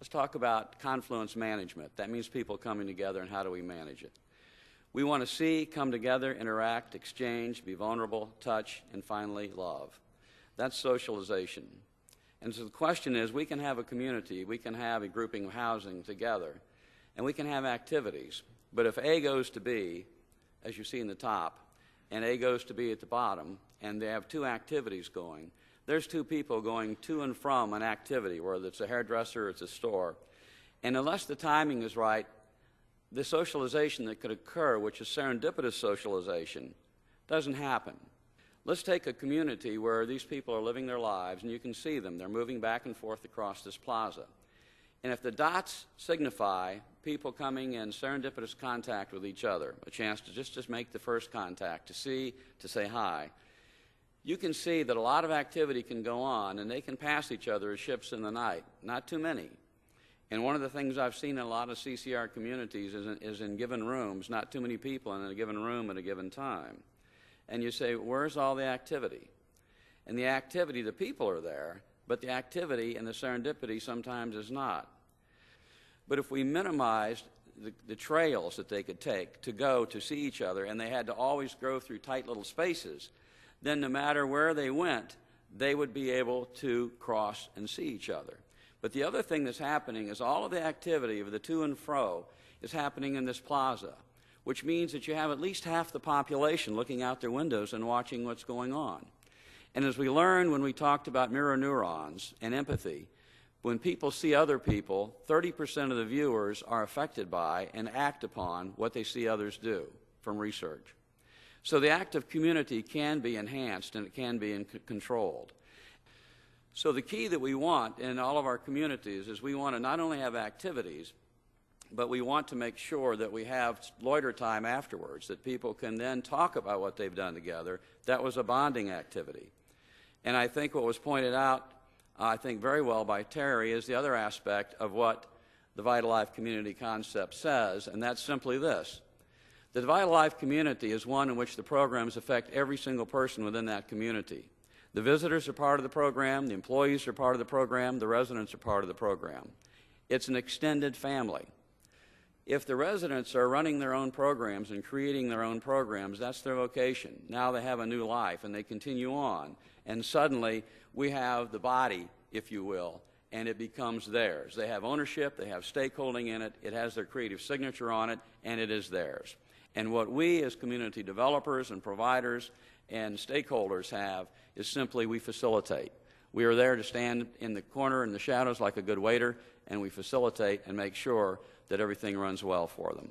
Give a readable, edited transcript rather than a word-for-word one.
let's talk about Confluence management. That means people coming together, and how do we manage it? We want to see, come together, interact, exchange, be vulnerable, touch, and finally love. That's socialization. And so the question is, we can have a community, we can have a grouping of housing together, and we can have activities. But if A goes to B, as you see in the top, and A goes to B at the bottom, and they have two activities going, there's two people going to and from an activity, whether it's a hairdresser or it's a store. And unless the timing is right, the socialization that could occur, which is serendipitous socialization, doesn't happen. Let's take a community where these people are living their lives, and you can see them. They're moving back and forth across this plaza. And if the dots signify people coming in serendipitous contact with each other, a chance to just make the first contact, to see, to say hi, you can see that a lot of activity can go on, and they can pass each other as ships in the night. Not too many. And one of the things I've seen in a lot of CCR communities is in given rooms, not too many people in a given room at a given time. And you say, where's all the activity? And the activity, the people are there, but the activity and the serendipity sometimes is not. But if we minimized the trails that they could take to go to see each other, and they had to always go through tight little spaces, then no matter where they went, they would be able to cross and see each other. But the other thing that's happening is all of the activity of the to and fro is happening in this plaza, which means that you have at least half the population looking out their windows and watching what's going on. And as we learned when we talked about mirror neurons and empathy, when people see other people, 30% of the viewers are affected by and act upon what they see others do from research. So the act of community can be enhanced and it can be controlled. So the key that we want in all of our communities is we want to not only have activities, but we want to make sure that we have loiter time afterwards, that people can then talk about what they've done together. That was a bonding activity. And I think what was pointed out, I think very well by Terry, is the other aspect of what the Vital Life community concept says, and that's simply this. The Vital Life community is one in which the programs affect every single person within that community. The visitors are part of the program, the employees are part of the program, the residents are part of the program. It's an extended family. If the residents are running their own programs and creating their own programs, that's their vocation. Now they have a new life and they continue on. And suddenly we have the body, if you will, and it becomes theirs. They have ownership, they have stakeholding in it, it has their creative signature on it, and it is theirs. And what we as community developers and providers and stakeholders have is simply we facilitate. We are there to stand in the corner in the shadows like a good waiter, and we facilitate and make sure that everything runs well for them.